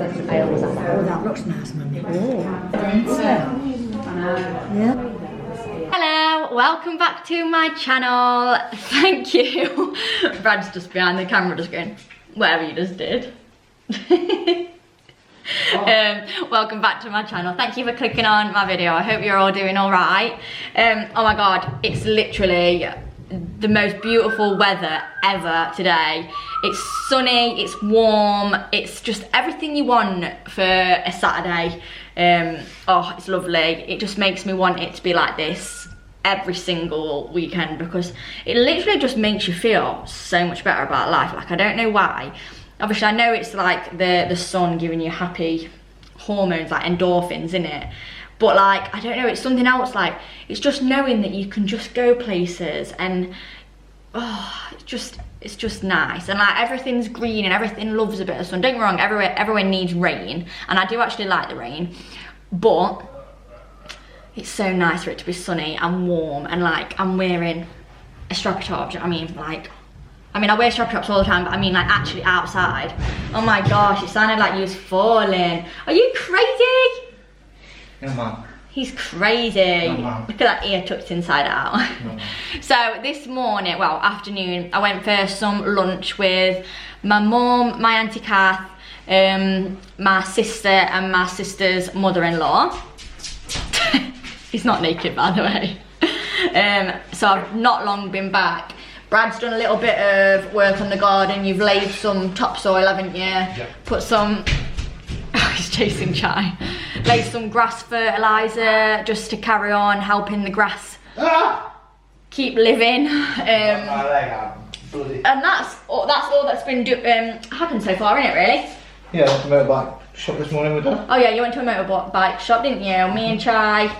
I always like that. Oh, that looks nice, Mummy. Oh. Yeah. Hello, welcome back to my channel. Thank you. Brad's just behind the camera just going, whatever you just did. Welcome back to my channel. Thank you for clicking on my video. I hope you're all doing all right. Oh my god, it's literally the most beautiful weather ever today. It's sunny, it's warm, it's just everything you want for a Saturday. Oh, it's lovely. It just makes me want it to be like this every single weekend, because it literally just makes you feel so much better about life. Like, I don't know why. Obviously I know it's like the sun giving you happy hormones, like endorphins, innit? But like, I don't know, it's something else. Like, it's just knowing that you can just go places and oh, it's just nice. And like, everything's green and everything loves a bit of sun. Don't get me wrong, everyone needs rain, and I do actually like the rain, but it's so nice for it to be sunny and warm. And like, I'm wearing a strappy top, do you know what I mean? Like, I wear strappy tops all the time, but I mean like actually outside. Oh my gosh, it sounded like you was falling. Are you crazy? No, Mum. He's crazy. No, Mum. Look at that ear tucked inside out. No, So this morning, well, afternoon, I went for some lunch with my mum, my auntie Kath, my sister and my sister's mother-in-law. He's not naked, by the way. So I've not long been back. Brad's done a little bit of work on the garden. You've laid some topsoil, haven't you? Yep. Put some, oh, he's chasing Chai. Laid some grass fertiliser just to carry on helping the grass keep living. And that's all that's been happened so far, isn't it, really? Yeah, I went to the motorbike shop this morning with her. Oh yeah, you went to a motorbike shop, didn't you? Me and Chai,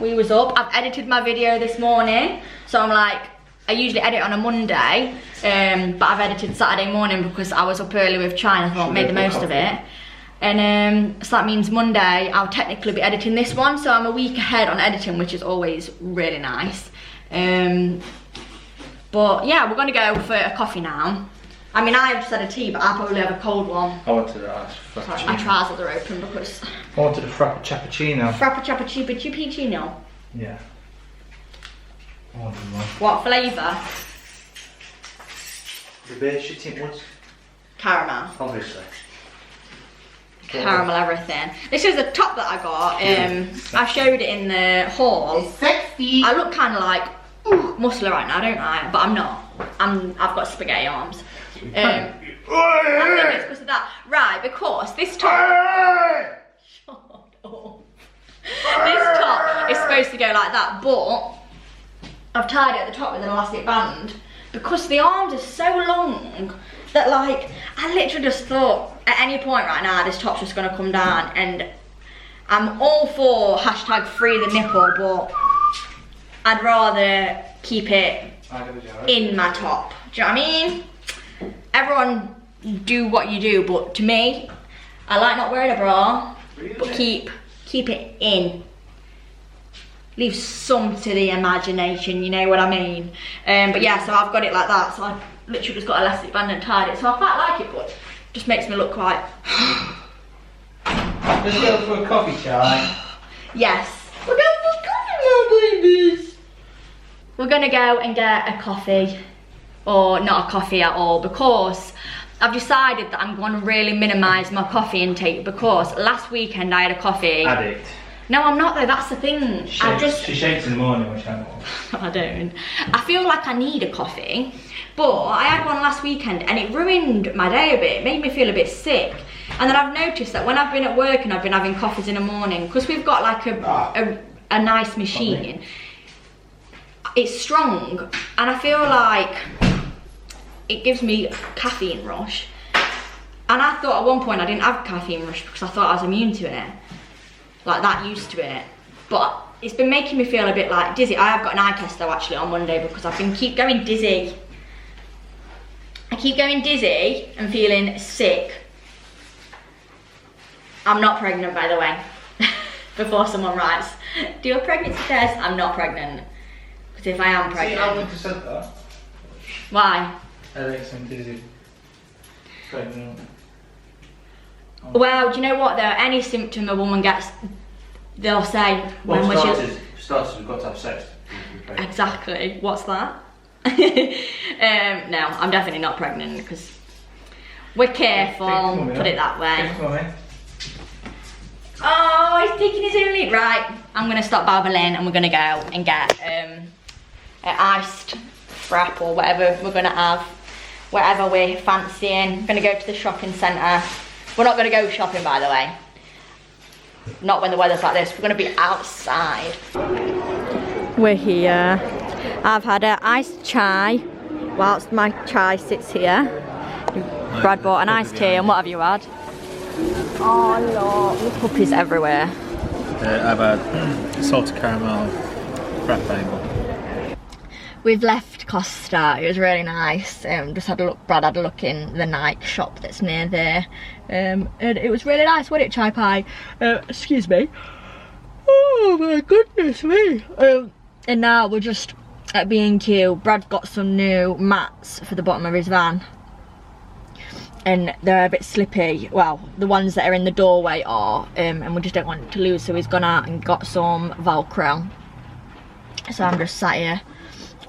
we was up. I've edited my video this morning, so I'm like, I usually edit on a Monday, but I've edited Saturday morning because I was up early with Chai and I thought, make the most of it. And so that means Monday I'll technically be editing this one, so I'm a week ahead on editing, which is always really nice. But yeah, we're gonna go for a coffee now. I mean, I've just had a tea, but I'll probably have a cold one. I wanted a Sorry, my trousers are open because... I wanted a frappuccino. Frappuccino. Yeah. I wanted one. What flavour? The beer shitting was Caramel. obviously. Caramel everything. This is the top that I got. I showed it in the haul. It's sexy. I look kind of like muscular right now, don't I? But I'm not. I've got spaghetti arms. I think it's because of that. Right, because this top. Shut up. This top is supposed to go like that, but I've tied it at the top with an elastic band because the arms are so long that, like, I literally just thought at any point right now this top's just gonna come down, and I'm all for hashtag free the nipple, but I'd rather keep it in my top. Do you know what I mean? Everyone do what you do, but to me, I like not wearing a bra, but keep it in. Leave some to the imagination, you know what I mean? But yeah, so I've got it like that, so I literally just got elastic band and tied it, so I quite like it, but it just makes me look quite... Let's go for a coffee, Chai. Yes. We're going for coffee, my babies. We're gonna go and get a coffee, or not a coffee at all, because I've decided that I'm going to really minimise my coffee intake, because last weekend I had a coffee. Addict. No, I'm not though, that's the thing. She shakes in the morning, which I want. I don't. I feel like I need a coffee, but I had one last weekend and it ruined my day a bit. It made me feel a bit sick. And then I've noticed that when I've been at work and I've been having coffees in the morning, because we've got like a nice machine, it's strong, and I feel like it gives me a caffeine rush. And I thought at one point I didn't have caffeine rush because I thought I was immune to it. Like that used to it. But it's been making me feel a bit like dizzy. I have got an eye test though actually on Monday, because I keep going dizzy. I keep going dizzy and feeling sick. I'm not pregnant, by the way. Before someone writes, do a pregnancy test. I'm not pregnant. Because if I am pregnant... See, I wouldn't have said that. Why? Alex and dizzy. Pregnant. Well, do you know what though? Any symptom a woman gets, they'll say Well, when starters, we've got to have sex. Exactly. What's that? No, I'm definitely not pregnant because we're careful. Put it that way. Oh, he's taking his own lead. Right, I'm gonna stop babbling and we're gonna go and get an iced frap or whatever we're gonna have, whatever we're fancying. Gonna go to the shopping centre. We're not gonna go shopping, by the way. Not when the weather's like this. We're gonna be outside. We're here. I've had an iced chai whilst my chai sits here. Brad bought an iced tea, and what have you had? Oh look, there's puppies everywhere. I've had salted caramel frappe. We've left Costa. It was really nice. Just had a look. Brad had a look in the night shop that's near there, and it was really nice. Wasn't it, chai pie? Excuse me. Oh my goodness me. And now we're just at B&Q. Brad got some new mats for the bottom of his van, and they're a bit slippy. Well, the ones that are in the doorway are, and we just don't want it to lose, so he's gone out and got some Velcro. So I'm just sat here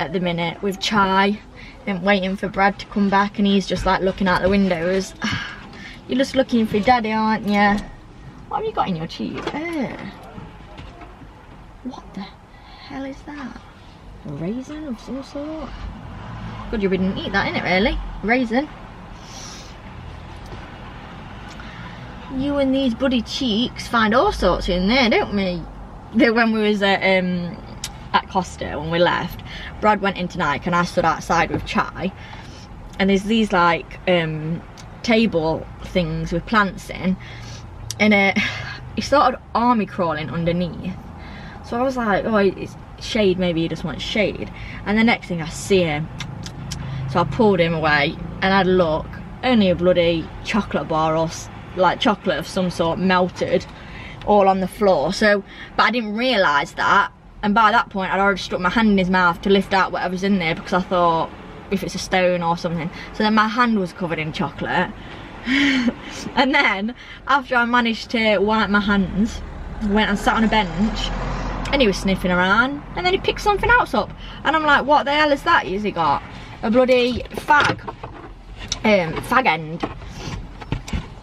at the minute with chai and waiting for Brad to come back, and he's just like looking out the windows. You're just looking for daddy, aren't you? What have you got in your cheek? What the hell is that? A raisin of some sort? Good, you wouldn't eat that, innit, really? Raisin. You and these bloody cheeks find all sorts in there, don't we? When we was at Costa, when we left, Brad went into Nike and I stood outside with chai, and there's these like table things with plants in, and he started army crawling underneath. So I was like, oh, it's shade, maybe he just wants shade. And the next thing I see him, so I pulled him away and I had a look, only a bloody chocolate bar or like chocolate of some sort melted all on the floor. So, but I didn't realise that, and by that point I'd already stuck my hand in his mouth to lift out whatever's in there, because I thought if it's a stone or something. So then my hand was covered in chocolate. And then after I managed to wipe my hands, I went and sat on a bench, and he was sniffing around, and then he picked something else up, and I'm like, what the hell is that? Has he got a bloody fag end?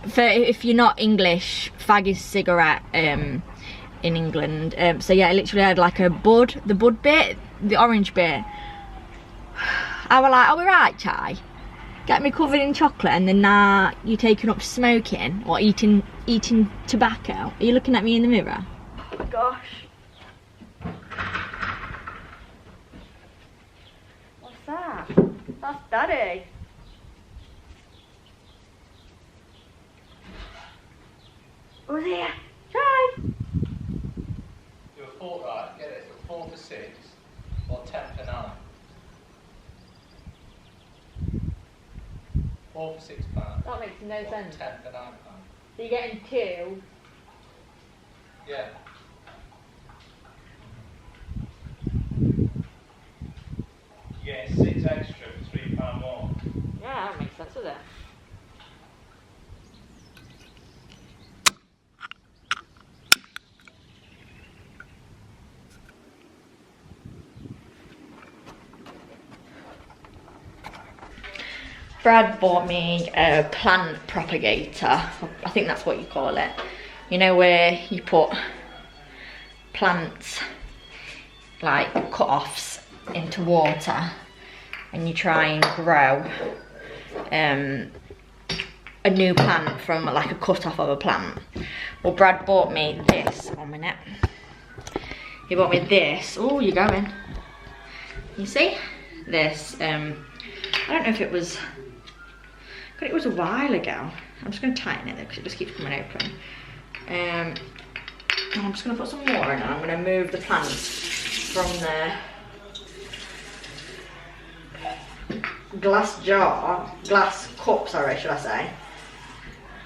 For if you're not English, fag is cigarette in England. So yeah, it literally had like a bud, the bud bit, the orange bit. I was like, are we right, Chai? Get me covered in chocolate, and then now you're taking up smoking or eating tobacco. Are you looking at me in the mirror? Oh my gosh. What's that? That's Daddy. Who's here? Chai! Do a 4, right, get it, 4 for 6, or 10 for 9. 4 for £6. That makes no sense. 10 for £9. So you're getting 2. Yeah. You're getting 6 extra for £3 more. Yeah, that makes sense, does it? Brad bought me a plant propagator. I think that's what you call it. You know, where you put plants, like cut-offs, into water, and you try and grow a new plant from like a cut-off of a plant. Well, Brad bought me this. 1 minute. He bought me this. Oh, you're going. You see? This. I don't know if it was... But it was a while ago. I'm just going to tighten it though, because it just keeps coming open. I'm just going to put some more in, and I'm going to move the plants from the glass cup, sorry, should I say,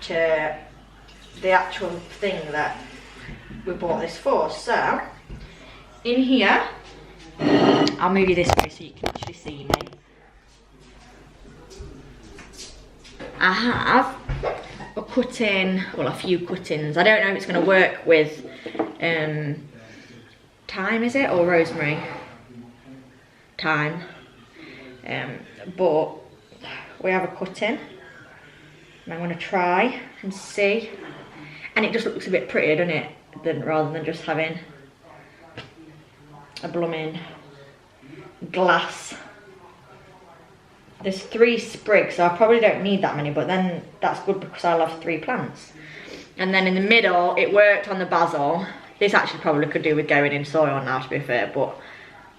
to the actual thing that we bought this for. So, in here, I'll move you this way so you can actually see me. I have a cutting, well, a few cuttings. I don't know if it's going to work with thyme, is it, or rosemary? Thyme. But we have a cutting, and I'm going to try and see. And it just looks a bit prettier, doesn't it? Rather than just having a blooming glass. There's 3 sprigs, so I probably don't need that many, but then that's good because I'll have 3 plants. And then in the middle, it worked on the basil. This actually probably could do with going in soil now, to be fair, but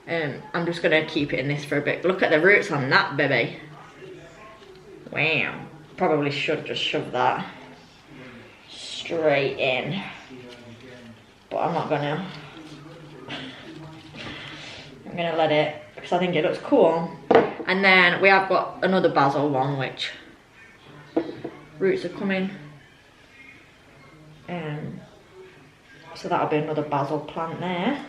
I'm just gonna keep it in this for a bit. Look at the roots on that, baby. Wow. Probably should just shove that straight in, but I'm not gonna. I'm gonna let it, because I think it looks cool. And then we have got another basil one, which roots are coming. So that'll be another basil plant there.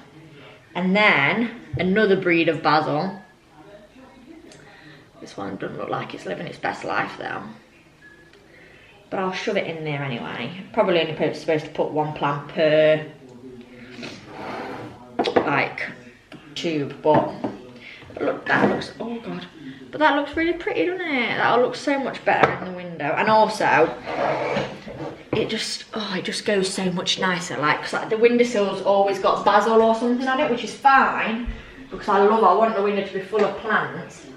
And then another breed of basil. This one doesn't look like it's living its best life though. But I'll shove it in there anyway. Probably only supposed to put 1 plant per like tube, but look, that looks, oh god, but that looks really pretty, doesn't it? That'll look so much better in the window. And also it just goes so much nicer, like, 'cause like the windowsill's always got basil or something on it, which is fine because I want the window to be full of plants,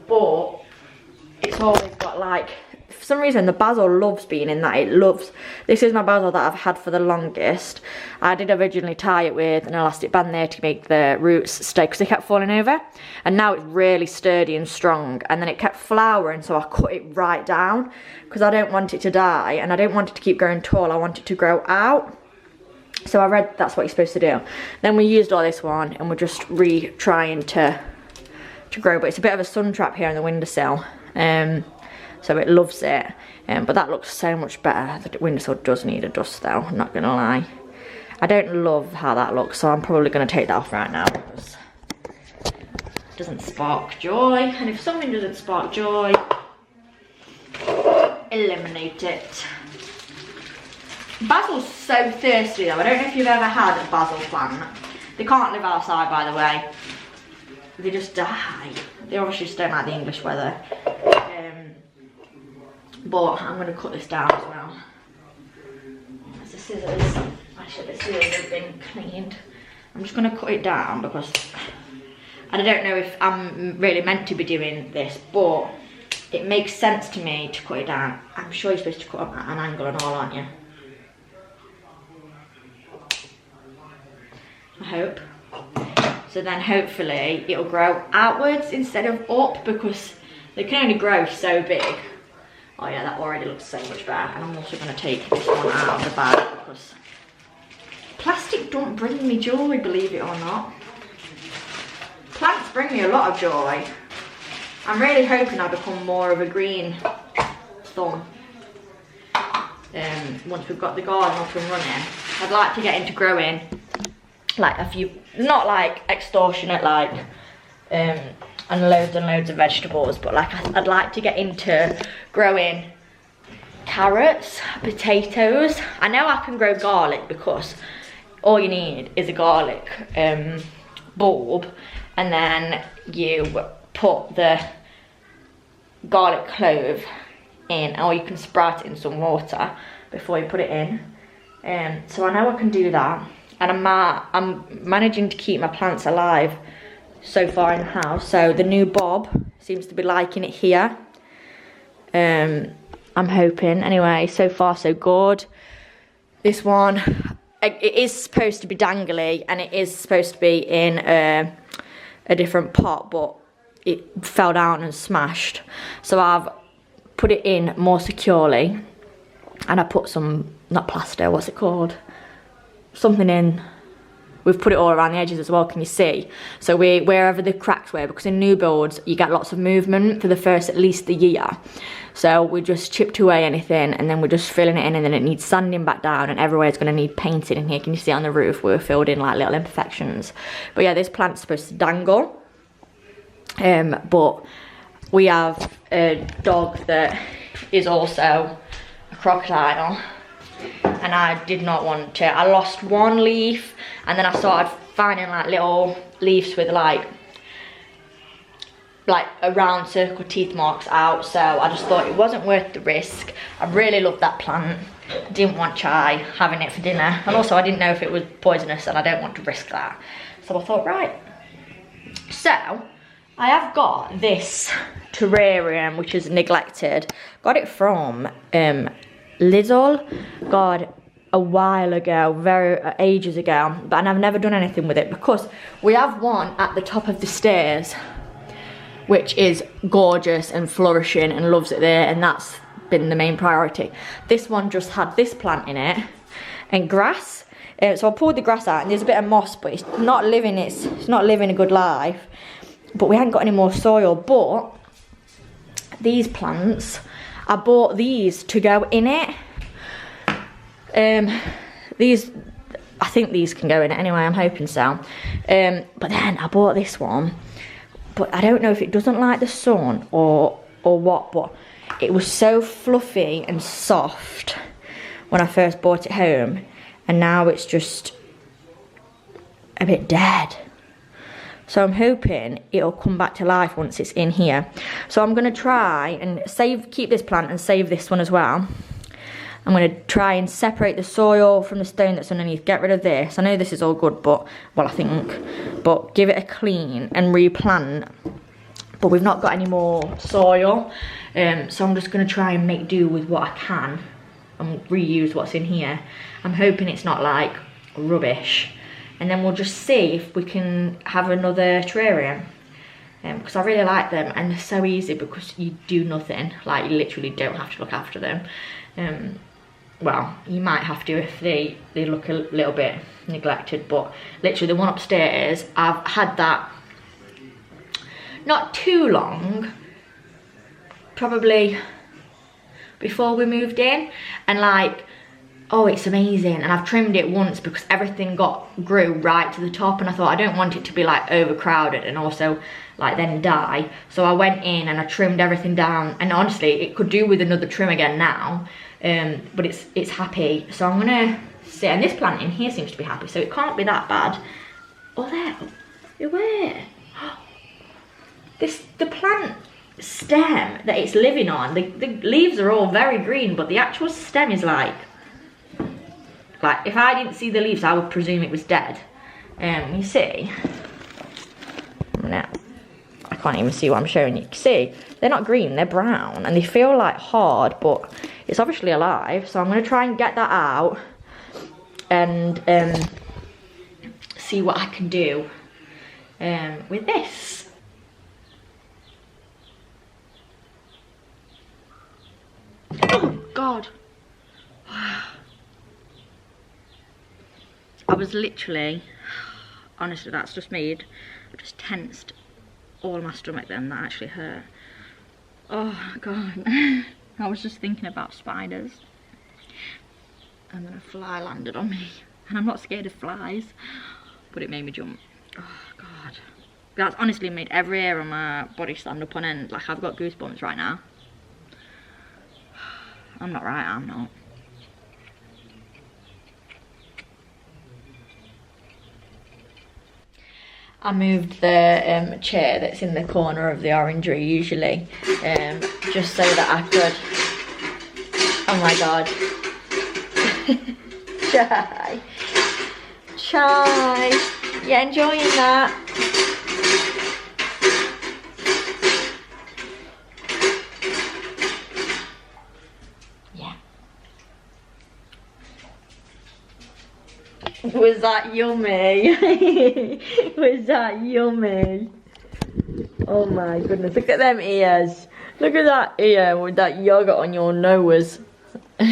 but it's always got, like, for some reason the basil loves being in that. This is my basil that I've had for the longest. I did originally tie it with an elastic band there to make the roots stay, because they kept falling over, and now it's really sturdy and strong. And then it kept flowering, so I cut it right down because I don't want it to die and I don't want it to keep growing tall. I want it to grow out. So I read that's what you're supposed to do. Then we used all this one and we're just trying to grow, but it's a bit of a sun trap here on the windowsill. So it loves it, but that looks so much better. The windowsill does need a dust though, I'm not gonna lie. I don't love how that looks, so I'm probably gonna take that off right now because it doesn't spark joy. And if something doesn't spark joy, eliminate it. Basil's so thirsty though. I don't know if you've ever had a basil plant. They can't live outside, by the way. They just die. They obviously just don't like the English weather. But I'm going to cut this down as well. As the scissors, actually the scissors have been cleaned. I'm just going to cut it down because I don't know if I'm really meant to be doing this, but it makes sense to me to cut it down. I'm sure you're supposed to cut at an angle and all, aren't you? I hope. So then hopefully it'll grow outwards instead of up, because they can only grow so big. Oh yeah, that already looks so much better. And I'm also going to take this one out of the bag because plastic don't bring me joy, believe it or not. Plants bring me a lot of joy. I'm really hoping I become more of a green thumb. Once we've got the garden up and running, I'd like to get into growing like a few, not like extortionate like and loads of vegetables, but like I'd like to get into growing carrots, potatoes. I know I can grow garlic because all you need is a garlic bulb, and then you put the garlic clove in, or you can sprout it in some water before you put it in. So I know I can do that, and I'm managing to keep my plants alive so far in the house. So the new Bob seems to be liking it here. I'm hoping. Anyway, so far so good. This one, it is supposed to be dangly and it is supposed to be in a different pot, but it fell down and smashed. So I've put it in more securely, and I put some, not plaster, what's it called? Something in. We've put it all around the edges as well, can you see? So wherever the cracks were, because in new builds you get lots of movement for the first at least the year. So we just chipped away anything, and then we're just filling it in, and then it needs sanding back down, and everywhere it's going to need painting in here. Can you see on the roof we're filled in like little imperfections. But yeah, this plant's supposed to dangle. But we have a dog that is also a crocodile, and I did not want to. I lost one leaf, and then I started finding like little leaves with like a round circle teeth marks out, so I just thought it wasn't worth the risk. I really loved that plant. I didn't want Chai having it for dinner, and also I didn't know if it was poisonous, and I don't want to risk that. So I thought, right. So I have got this terrarium, which is neglected. Got it from Lidl. God, a while ago, ages ago, and I've never done anything with it because we have one at the top of the stairs, which is gorgeous and flourishing and loves it there, and that's been the main priority. This one just had this plant in it and grass. So I pulled the grass out, and there's a bit of moss, but it's not living a good life. But we haven't got any more soil. But these plants, I bought these to go in it. These, I think these can go in it anyway, I'm hoping so. But then I bought this one, but I don't know if it doesn't like the sun or what, but it was so fluffy and soft when I first brought it home, and now it's just a bit dead. So I'm hoping it'll come back to life once it's in here. So I'm gonna try and keep this plant and save this one as well. I'm gonna try and separate the soil from the stone that's underneath, get rid of this. I know this is all good, but give it a clean and replant. But we've not got any more soil. So I'm just gonna try and make do with what I can and reuse what's in here. I'm hoping it's not like rubbish. And then we'll just see if we can have another terrarium. Because I really like them, and they're so easy because you do nothing. Like, you literally don't have to look after them. Well, you might have to if they look a little bit neglected, but literally the one upstairs, I've had that not too long, probably before we moved in, and like, oh, it's amazing. And I've trimmed it once because everything grew right to the top, and I thought I don't want it to be like overcrowded and also like then die. So I went in and I trimmed everything down, and honestly it could do with another trim again now, but it's happy. So I'm gonna see, and this plant in here seems to be happy, so it can't be that bad. Oh, there, where? The plant stem that it's living on, the leaves are all very green, but the actual stem is like if I didn't see the leaves, I would presume it was dead. You see, I can't even see what I'm showing you. See, they're not green, they're brown, and they feel like hard, but it's obviously alive. So I'm gonna try and get that out and see what I can do with this. Oh God. I was literally, honestly, that's just made, I just tensed all my stomach then, that actually hurt. Oh God. I was just thinking about spiders, and then a fly landed on me, and I'm not scared of flies, but it made me jump. Oh God. That's honestly made every hair on my body stand up on end. Like, I've got goosebumps right now. I'm not right, I'm not. I moved the chair that's in the corner of the orangery usually, just so that I could, oh my God. Chai, you enjoying that? Yeah. Was that yummy? Was that yummy? Oh my goodness, look at them ears. Look at that ear with that yogurt on your nose. I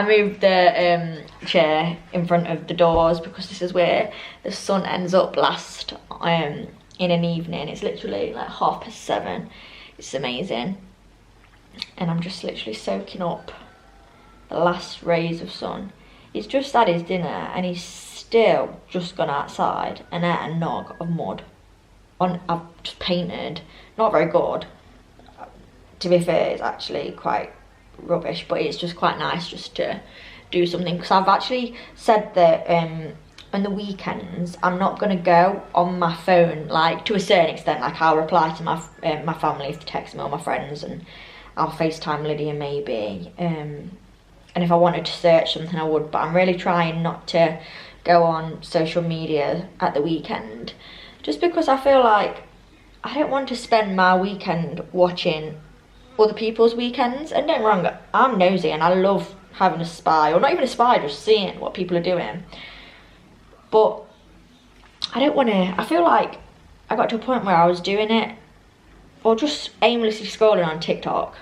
moved the chair in front of the doors because this is where the sun ends up last in an evening. It's literally like 7:30. It's amazing. And I'm just literally soaking up the last rays of sun. He's just had his dinner and he's still just gone outside and ate a nog of mud. I've just painted, not very good. To be fair, it's actually quite rubbish, but it's just quite nice just to do something, because I've actually said that on the weekends I'm not going to go on my phone, like to a certain extent. Like I'll reply to my family if they text me, or my friends, and I'll FaceTime Lydia maybe, and if I wanted to search something I would, but I'm really trying not to go on social media at the weekend, just because I feel like I don't want to spend my weekend watching other people's weekends. And don't get me wrong, I'm nosy and I love having a spy, or not even a spy, just seeing what people are doing. But I don't want to, I feel like I got to a point where I was doing it, or just aimlessly scrolling on TikTok.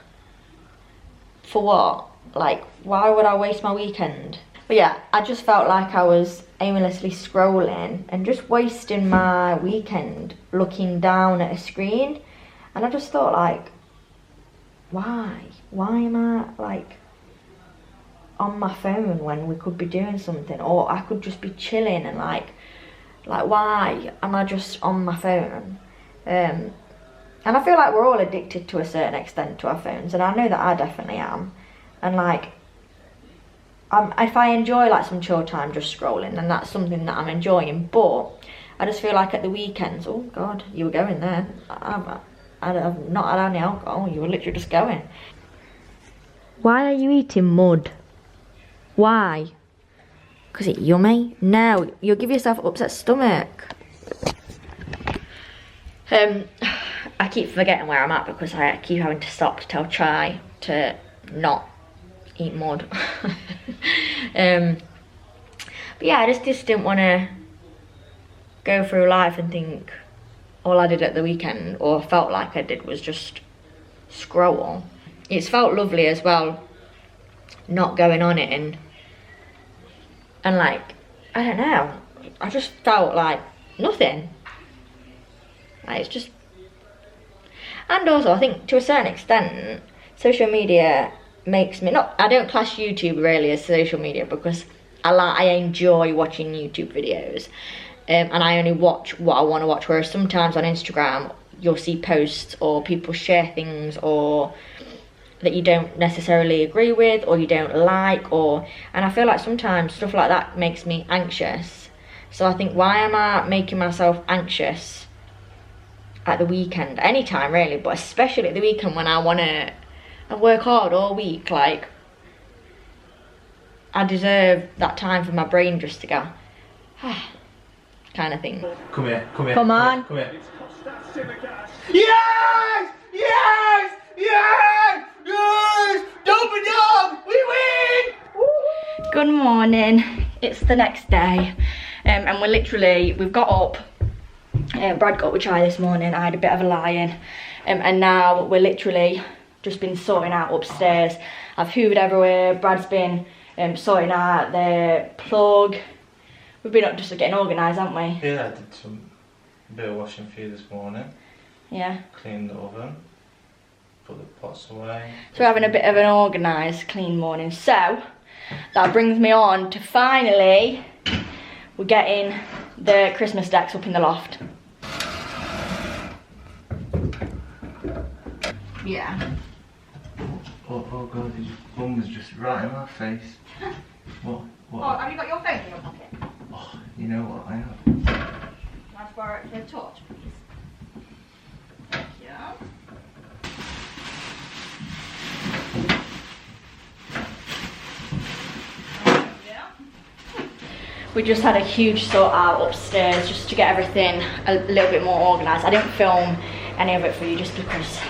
For what? Like, why would I waste my weekend? But yeah, I just felt like I was aimlessly scrolling and just wasting my weekend looking down at a screen. And I just thought, like, why am I like on my phone when we could be doing something, or I could just be chilling, and like why am I just on my phone? And I feel like we're all addicted to a certain extent to our phones, and I know that I definitely am. And like, if I enjoy like some chill time just scrolling, then that's something that I'm enjoying. But I just feel like at the weekends, oh god, you were going there, I've not had any alcohol, you were literally just going. Why are you eating mud? Why? Because it's yummy? No, you'll give yourself upset stomach. I keep forgetting where I'm at because I keep having to stop to try to not eat mud. But yeah, I just didn't want to go through life and think all I did at the weekend, or felt like I did, was just scroll. It's felt lovely as well, not going on it, and like, I don't know, I just felt like nothing. Like, it's just, and also I think to a certain extent social media makes me, not, I don't class YouTube really as social media, because I enjoy watching YouTube videos, and I only watch what I want to watch, whereas sometimes on Instagram you'll see posts or people share things or that you don't necessarily agree with or you don't like, and I feel like sometimes stuff like that makes me anxious. So I think, why am I making myself anxious at the weekend? Anytime really, but especially at the weekend when I work hard all week. Like, I deserve that time for my brain just to go kind of thing. Come here. Come on. Come here. Yes! Yes! Yes! Yes! Double dog! We win! Woo! Good morning. It's the next day, and we've got up. Brad got up with Chai this morning. I had a bit of a lie-in, and now we're literally just been sorting out upstairs. I've hoovered everywhere. Brad's been sorting out the plug. We've been up just getting organised, haven't we? Yeah, I did a bit of washing for you this morning. Yeah. Cleaned the oven. Put the pots away. So we're having a bit of an organised, clean morning. So that brings me on to, finally, we're getting the Christmas decks up in the loft. Yeah. Oh god, his bum was just right in my face. What? Oh, have you got your phone in your pocket? Oh, you know what, I have. Can I borrow it for a torch, please? Thank you. We just had a huge sort out upstairs just to get everything a little bit more organised. I didn't film any of it for you just because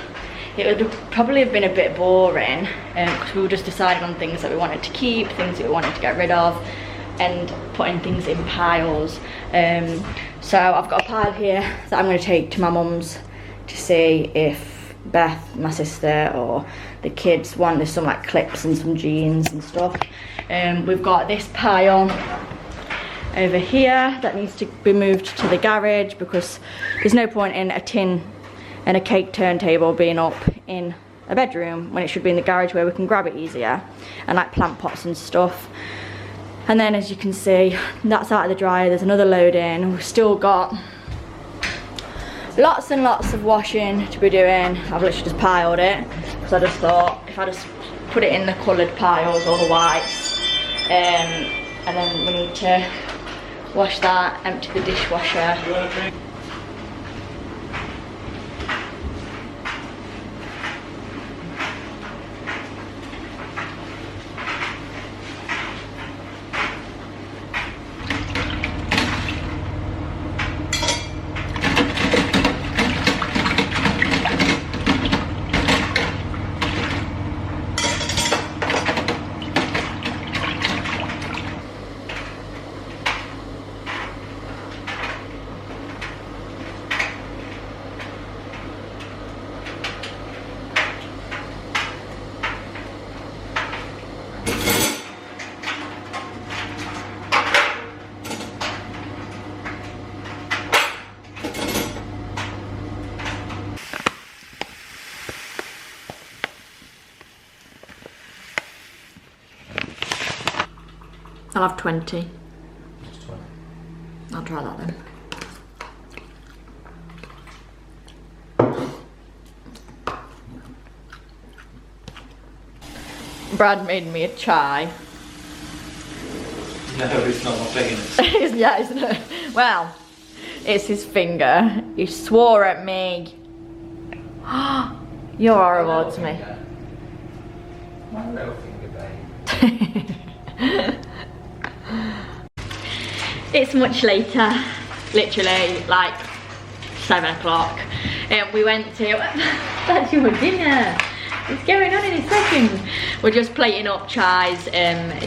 it would probably have been a bit boring, because we were just deciding on things that we wanted to keep, things that we wanted to get rid of, and putting things in piles. So I've got a pile here that I'm going to take to my mum's to see if Beth, my sister, or the kids want. There's some like clips and some jeans and stuff. We've got this pile over here that needs to be moved to the garage, because there's no point in a tin and a cake turntable being up in a bedroom when it should be in the garage where we can grab it easier, and like plant pots and stuff. And then, as you can see, that's out of the dryer. There's another load in. We've still got lots and lots of washing to be doing. I've literally just piled it because I just thought if I just put it in the coloured piles or the whites. And then we need to wash that, empty the dishwasher. I'll have 20. Just 20. I'll try that then. Brad made me a chai. No, it's not my fingers. Yeah, isn't it? Well, it's his finger. He swore at me. You're horrible to me. My little finger, babe. It's much later, literally like 7 o'clock. We went to, that's your dinner. What's going on in a second? We're just plating up chais,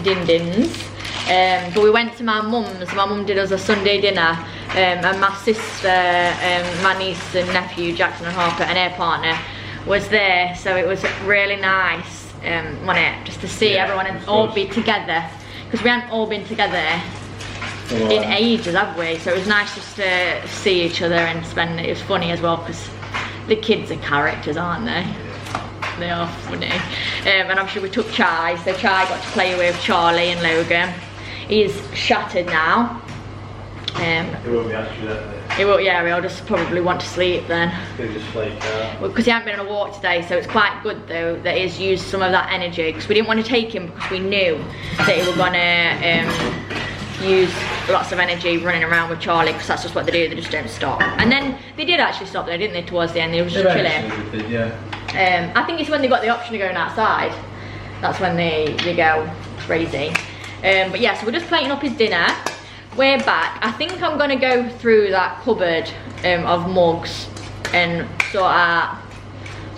din-dins. But we went to my mum's. My mum did us a Sunday dinner. And my sister, my niece and nephew, Jackson and Harper, and her partner was there. So it was really nice, wasn't it? Just to see everyone and all be together. Because we hadn't all been together in ages, have we? So it was nice just to see each other and spend it. It was funny as well because the kids are characters, aren't they? They are funny. And obviously we took Chai, so Chai got to play with Charlie and Logan. He's shattered now. It won't be actually that day. He will, yeah, he'll just probably want to sleep then. He'll just flake out. Well, because he hasn't been on a walk today, so it's quite good though that he's used some of that energy, because we didn't want to take him because we knew that he was gonna use lots of energy running around with Charlie, because that's just what they do, they just don't stop. And then they did actually stop there, didn't they, towards the end? They were just chilling. Did, yeah. I think it's when they got the option of going outside, that's when they go crazy. But yeah, so we're just plating up his dinner. We're back. I think I'm gonna go through that cupboard of mugs and sort out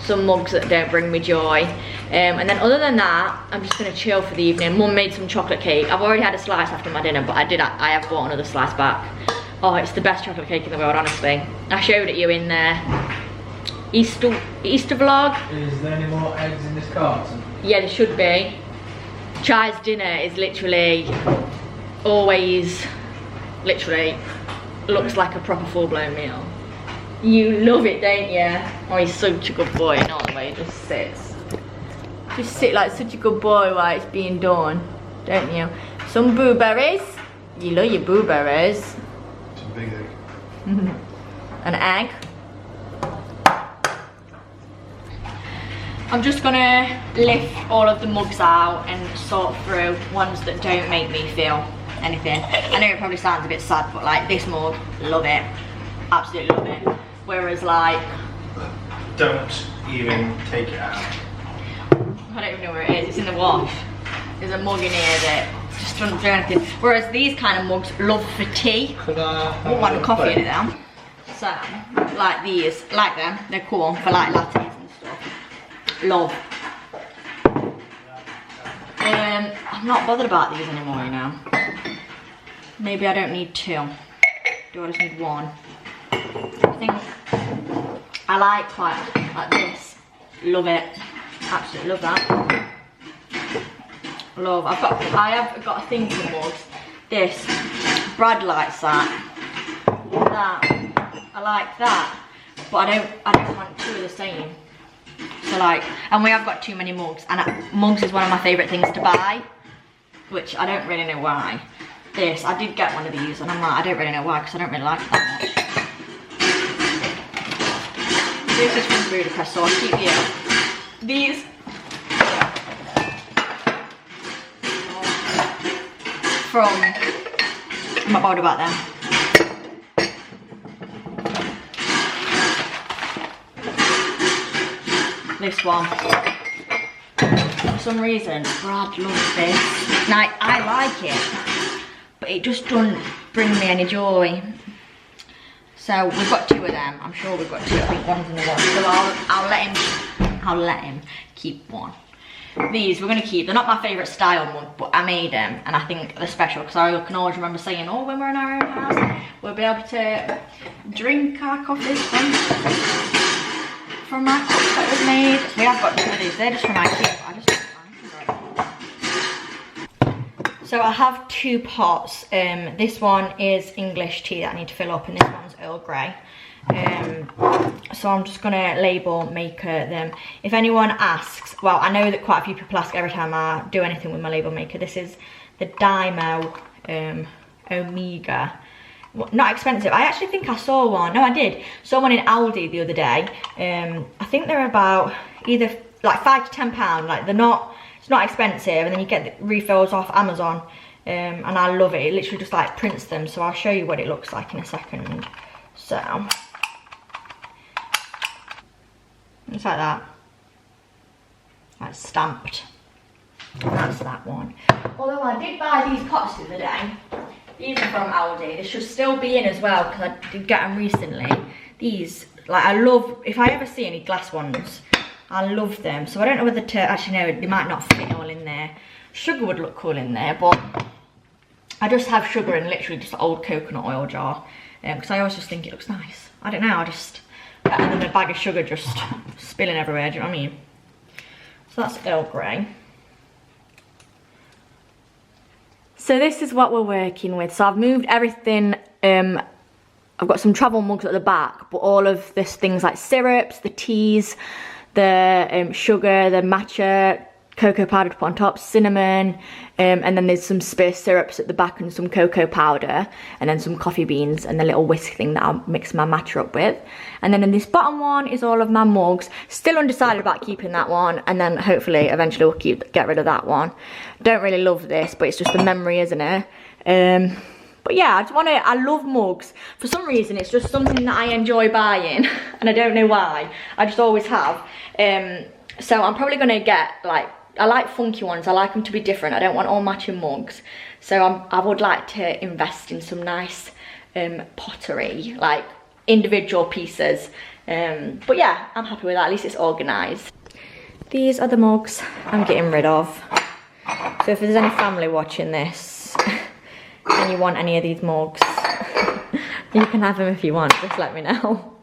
some mugs that don't bring me joy. And then other than that, I'm just gonna chill for the evening. Mum made some chocolate cake. I've already had a slice after my dinner, but I have bought another slice back. Oh, it's the best chocolate cake in the world, honestly. I showed it you in the Easter vlog. Is there any more eggs in this carton? Yeah, there should be. Chai's dinner is literally always, literally looks like a proper full-blown meal. You love it, don't you? Oh, he's such a good boy, not the way he just sits. Just sit like such a good boy while it's being done, don't you? Some blueberries. You love your blueberries. It's a big egg. An egg. I'm just gonna lift all of the mugs out and sort through ones that don't make me feel anything. I know it probably sounds a bit sad, but like this mug, love it. Absolutely love it. Whereas like... Don't even take it out. I don't even know where it is, it's in the wash. There's a mug in here that just doesn't do anything. Whereas these kind of mugs, love for tea. Could I have Wouldn't want a coffee plate? in it now. So, like these, like them, they're cool for like lattes and stuff. Love. I'm not bothered about these anymore, you know. Maybe I don't need 2. Do I just need 1? I think I like quite like this. Love it. Absolutely love that. Love. I have got a thing for mugs. This. Brad likes that. That. I like that. But I don't want 2 of the same. So like, and we have got too many mugs, and mugs is one of my favourite things to buy, which I don't really know why. This, I did get one of these, and I'm like, I don't really know why, because I don't really like it that much. This is from Brydie, so I'll keep you. These, from, I'm not bothered about them. This one. For some reason, Brad loves this. Now, I like it, but it just doesn't bring me any joy. So we've got 2 of them. I'm sure we've got 2. I think one's in the one. So I'll let him keep one. These we're gonna keep. They're not my favourite style mug, but I made them, and I think they're special because I can always remember saying, "Oh, when we're in our own house, we'll be able to drink our coffee from our cups that was made." We have got 2 of these. They're just from IKEA, but I just don't like them. So I have 2 pots. This one is English tea that I need to fill up, and this one's Earl Grey. So I'm just gonna label maker them. If anyone asks, well, I know that quite a few people ask every time I do anything with my label maker. This is the Dymo Omega. Not expensive. I actually think I saw one. No, I did. Saw one in Aldi the other day. I think they're about either like £5 to £10. Like they're not. It's not expensive, and then you get the refills off Amazon. And I love it. It literally just like prints them. So I'll show you what it looks like in a second. So. It's like that. That's stamped. That's that one. Although I did buy these pots the other day. These are from Aldi. They should still be in as well because I did get them recently. These, like I love, if I ever see any glass ones, I love them. So I don't know whether to, actually no, they might not fit all in there. Sugar would look cool in there, but I just have sugar in literally just an old coconut oil jar. Because I always just think it looks nice. I don't know, I just, and then a bag of sugar just spilling everywhere, do you know what I mean? So that's Earl Grey. So this is what we're working with. So I've moved everything, I've got some travel mugs at the back, but all of this things like syrups, the teas, the sugar, the matcha, cocoa powder to put on top, cinnamon, and then there's some spare syrups at the back and some cocoa powder, and then some coffee beans and the little whisk thing that I'll mix my matcha up with. And then in this bottom one is all of my mugs. Still undecided about keeping that one, and then hopefully eventually we'll get rid of that one. Don't really love this, but it's just a memory, isn't it? But yeah, I love mugs. For some reason, it's just something that I enjoy buying, and I don't know why. I just always have. So I'm probably gonna get like, I like funky ones. I like them to be different. I don't want all matching mugs. So I would like to invest in some nice pottery, like individual pieces. But yeah, I'm happy with that. At least it's organised. These are the mugs I'm getting rid of. So if there's any family watching this and you want any of these mugs, you can have them if you want. Just let me know.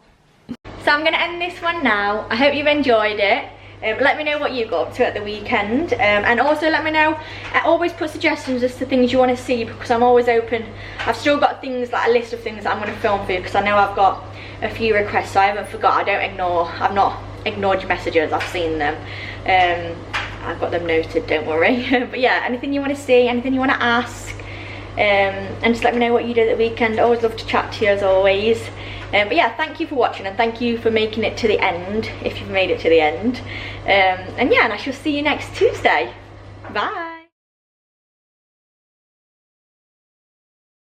So I'm going to end this one now. I hope you've enjoyed it. Let me know what you got up to at the weekend, and also let me know, I always put suggestions as to things you want to see, because I'm always open. I've still got things, like a list of things that I'm going to film for you, because I know I've got a few requests, so I haven't forgot. I've not ignored your messages, I've seen them. I've got them noted, don't worry. But yeah, anything you want to see, anything you want to ask, and just let me know what you did at the weekend. I always love to chat to you as always. But yeah, thank you for watching, and thank you for making it to the end, if you've made it to the end. And yeah, and I shall see you next Tuesday. Bye.